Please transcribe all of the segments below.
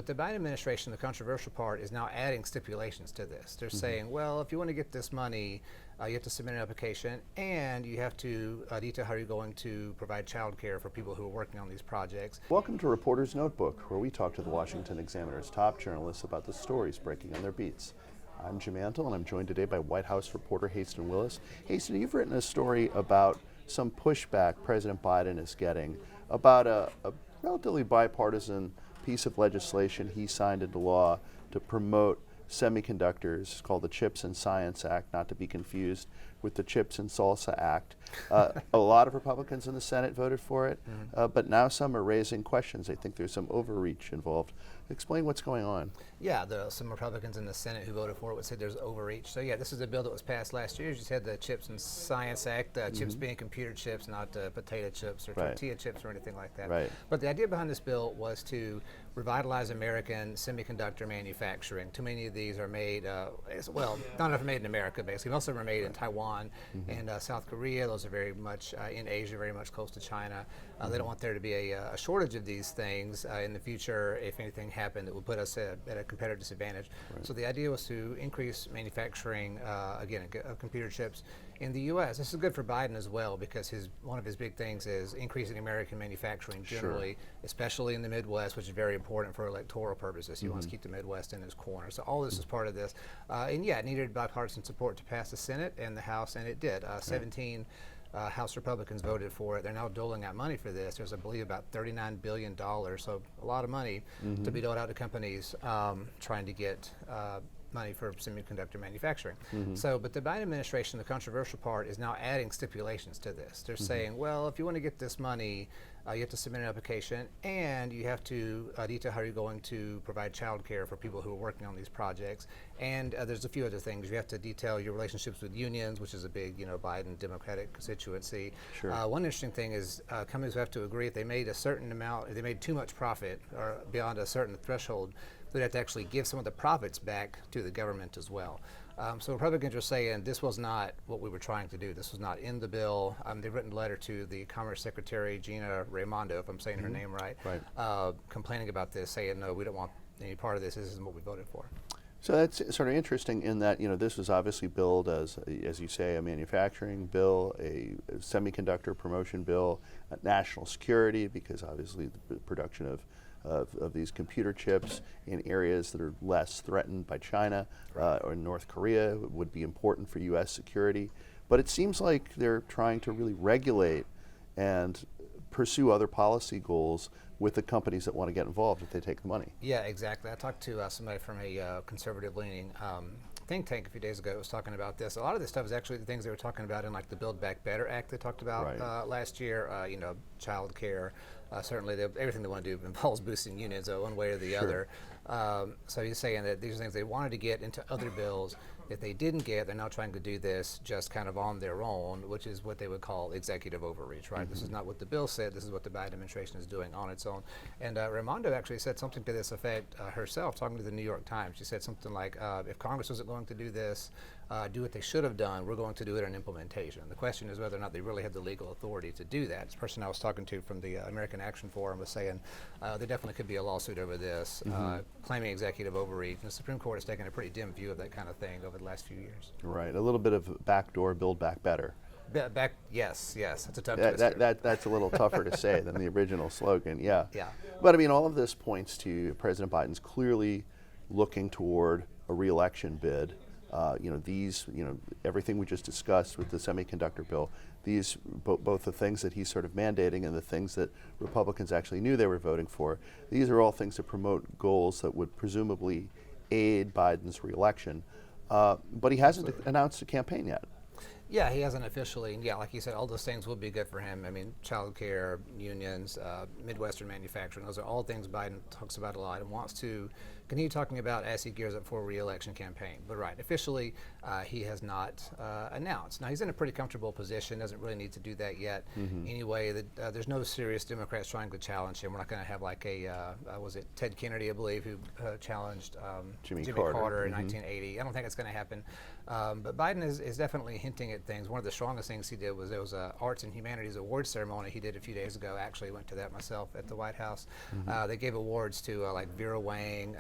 the Biden administration, the controversial part, is now adding stipulations to this. They're saying, well, if you want to get this money, you have to submit an application, and you have to detail how you're going to provide child care for people who are working on these projects. Welcome to Reporter's Notebook, where we talk to the Washington Examiner's top journalists about the stories breaking on their beats. I'm Jim Antle, and I'm joined today by White House reporter Haisten Willis. Haisten, you've written a story about some pushback President Biden is getting about a relatively bipartisan piece of legislation he signed into law to promote semiconductors, called the CHIPS and Science Act, not to be confused with the Chips and Salsa Act. A lot of Republicans in the Senate voted for it, but now some are raising questions. They think there's some overreach involved. Explain what's going on. Yeah, there are some Republicans in the Senate who voted for it would say there's overreach. So yeah, this is a bill that was passed last year. As you said, the Chips and Science Act, chips being computer chips, not potato chips or tortilla chips or anything like that. Right. But the idea behind this bill was to revitalize American semiconductor manufacturing. Too many of these are made, well, not enough are made in America, basically. Most of them are made in Taiwan and South Korea. Those are very much in Asia, very much close to China. They don't want there to be a shortage of these things in the future if anything happened that would put us at a competitive disadvantage. Right. So the idea was to increase manufacturing, again, of computer chips in the U.S. This is good for Biden as well, because one of his big things is increasing American manufacturing generally, especially in the Midwest, which is very important for electoral purposes. He wants to keep the Midwest in his corner. So all this is part of this. And yeah, it needed bipartisan support to pass the Senate and the House, and it did. 17 House Republicans voted for it. They're now doling out money for this. There's, I believe, about $39 billion, so a lot of money to be doled out to companies trying to get money for semiconductor manufacturing. So, but the Biden administration, the controversial part, is now adding stipulations to this. They're saying, well, if you want to get this money, you have to submit an application, and you have to detail how you're going to provide child care for people who are working on these projects. And there's a few other things. You have to detail your relationships with unions, which is a big, Biden Democratic constituency. One interesting thing is companies have to agree if they made a certain amount, if they made too much profit or beyond a certain threshold, they'd have to actually give some of the profits back to the government as well. So Republicans are saying this was not what we were trying to do. This was not in the bill. They've written a letter to the Commerce Secretary, Gina Raimondo, if I'm saying her name right, complaining about this, saying, no, we don't want any part of this. This isn't what we voted for. So that's sort of interesting in that, this was obviously billed as you say, a manufacturing bill, a semiconductor promotion bill, national security, because obviously the production of these computer chips in areas that are less threatened by China or North Korea would be important for U.S. security. But it seems like they're trying to really regulate and pursue other policy goals with the companies that want to get involved if they take the money. Yeah, exactly. I talked to somebody from a conservative-leaning think tank a few days ago. It was talking about this. A lot of this stuff is actually the things they were talking about in like the Build Back Better Act they talked about last year. Child care. Certainly, everything they want to do involves boosting unions one way or the other. So he's saying that these are things they wanted to get into other bills that they didn't get. They're now trying to do this just kind of on their own, which is what they would call executive overreach, right? This is not what the bill said. This is what the Biden administration is doing on its own. And Raimondo actually said something to this effect herself, talking to the New York Times. She said something like, if Congress wasn't going to do this, do what they should have done, we're going to do it in implementation. The question is whether or not they really have the legal authority to do that. This person I was talking to from the American Action Forum was saying there definitely could be a lawsuit over this, claiming executive overreach. And the Supreme Court has taken a pretty dim view of that kind of thing over the last few years. Right, a little bit of backdoor Build Back Better. Yes, that's a tough twist. That's a little tougher to say than the original slogan, yeah. Yeah. But I mean, all of this points to President Biden's clearly looking toward a reelection bid. Everything we just discussed with the semiconductor bill, these both the things that he's sort of mandating and the things that Republicans actually knew they were voting for, these are all things that promote goals that would presumably aid Biden's reelection. But he hasn't announced a campaign yet. Yeah, he hasn't officially. And yeah, like you said, all those things would be good for him. I mean, child care, unions, Midwestern manufacturing, those are all things Biden talks about a lot and wants to continue talking about as he gears up for a re-election campaign. But right, officially, he has not announced. Now, he's in a pretty comfortable position, doesn't really need to do that yet. Anyway, there's no serious Democrats trying to challenge him. We're not going to have like was it Ted Kennedy, I believe, who challenged Jimmy Carter in 1980. I don't think it's going to happen. But Biden is definitely hinting significant things. One of the strongest things he did was there was a Arts and Humanities Awards ceremony he did a few days ago. I actually went to that myself at the White House. They gave awards to like Vera Wang,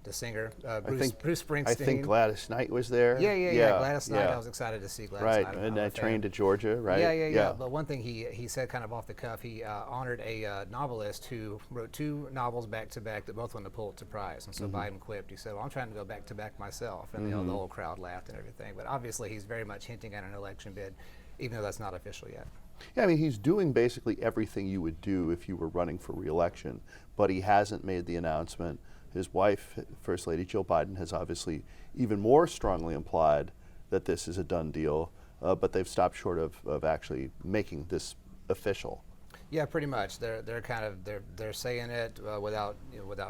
the singer, Bruce Springsteen. I think Gladys Knight was there. Yeah. Gladys Knight. I was excited to see Gladys Knight. Right, and I trained to Georgia, right? Yeah. But one thing he said kind of off the cuff, he honored a novelist who wrote 2 novels back to back that both won the Pulitzer Prize. And so Biden quipped. He said, "Well, I'm trying to go back to back myself." And the whole crowd laughed and everything. But obviously, he's very much hinting at an election bid, even though that's not official yet. Yeah, I mean, he's doing basically everything you would do if you were running for re-election, but he hasn't made the announcement. His wife, First Lady Jill Biden, has obviously even more strongly implied that this is a done deal, but they've stopped short of actually making this official. Yeah, pretty much. They're kind of they're saying it without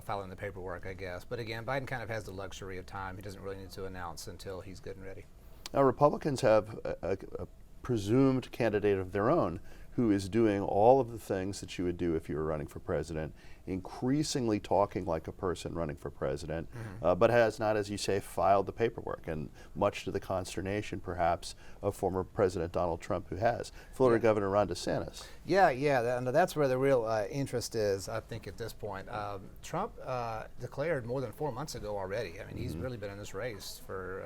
filing the paperwork, I guess. But again, Biden kind of has the luxury of time. He doesn't really need to announce until he's good and ready. Now, Republicans have a presumed candidate of their own who is doing all of the things that you would do if you were running for president, increasingly talking like a person running for president, but has not, as you say, filed the paperwork, and much to the consternation, perhaps, of former President Donald Trump, who has. Florida Governor Ron DeSantis. That's where the real interest is, I think, at this point. Trump declared more than 4 months ago already. I mean, he's really been in this race for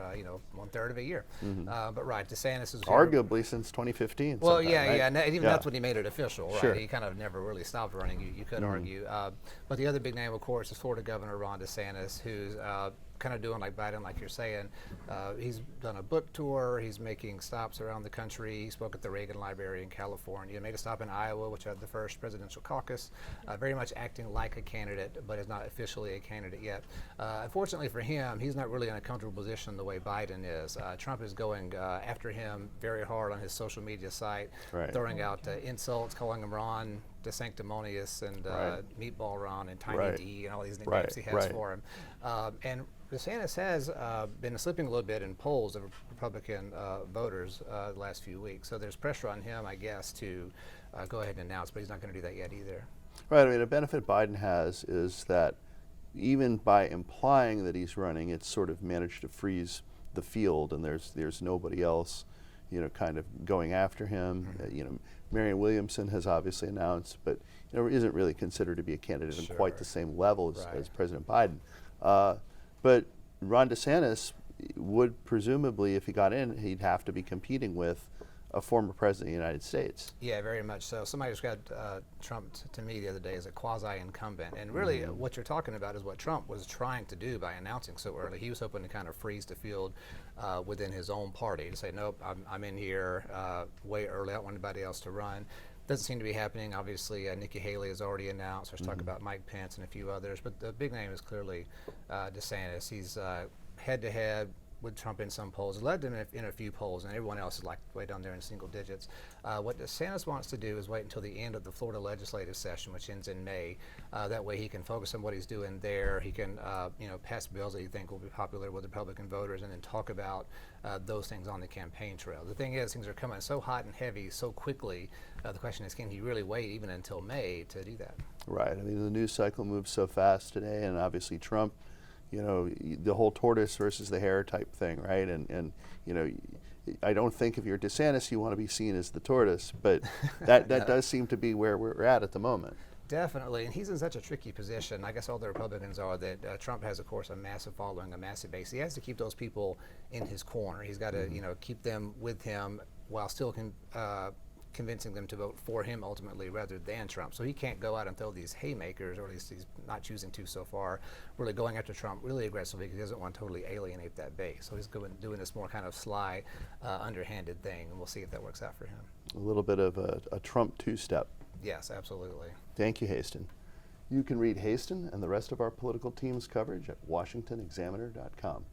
1/3 of a year. But right, DeSantis is arguably since 2015. Well, right? and even that's when he made it official, right? Sure. He kind of never really stopped running. You could argue. But the other big name, of course, is Florida Governor Ron DeSantis, who's kind of doing like Biden, like you're saying. He's done a book tour. He's making stops around the country. He spoke at the Reagan Library in California. Made a stop in Iowa, which had the first presidential caucus. Very much acting like a candidate, but is not officially a candidate yet. Unfortunately for him, he's not really in a comfortable position the way Biden is. Trump is going after him very hard on his social media site, throwing out insults, calling him Ron DeSanctimonious and Meatball Ron and Tiny D and all these nicknames he has for him. And DeSantis has been slipping a little bit in polls of Republican voters the last few weeks. So there's pressure on him, I guess, to go ahead and announce, but he's not going to do that yet either. Right. I mean, a benefit Biden has is that even by implying that he's running, it's sort of managed to freeze the field, and there's nobody else, kind of going after him. Marianne Williamson has obviously announced, but isn't really considered to be a candidate on quite the same level as President Biden. But Ron DeSantis would presumably, if he got in, he'd have to be competing with a former president of the United States. Yeah, very much so. Somebody described Trump to me the other day as a quasi-incumbent. And really what you're talking about is what Trump was trying to do by announcing so early. He was hoping to kind of freeze the field within his own party, to say, nope, I'm in here way early. I don't want anybody else to run. Doesn't seem to be happening. Obviously, Nikki Haley has already announced. There's talk about Mike Pence and a few others. But the big name is clearly DeSantis. He's head-to-head with Trump in some polls, led him in a few polls, and everyone else is like way down there in single digits. What DeSantis wants to do is wait until the end of the Florida legislative session, which ends in May. That way he can focus on what he's doing there. He can pass bills that he think will be popular with Republican voters, and then talk about those things on the campaign trail. The thing is, things are coming so hot and heavy so quickly. The question is, can he really wait even until May to do that? Right. I mean, the news cycle moves so fast today, and obviously Trump, the whole tortoise versus the hare type thing, right? And I don't think if you're DeSantis, you want to be seen as the tortoise, but that does seem to be where we're at the moment. Definitely, and he's in such a tricky position. I guess all the Republicans are that Trump has, of course, a massive following, a massive base. He has to keep those people in his corner. He's got to, keep them with him while still convincing them to vote for him ultimately rather than Trump. So he can't go out and throw these haymakers, or at least he's not choosing to so far, really going after Trump really aggressively because he doesn't want to totally alienate that base. So he's doing this more kind of sly, underhanded thing, and we'll see if that works out for him. A little bit of a Trump two-step. Yes, absolutely. Thank you, Haisten. You can read Haisten and the rest of our political team's coverage at washingtonexaminer.com.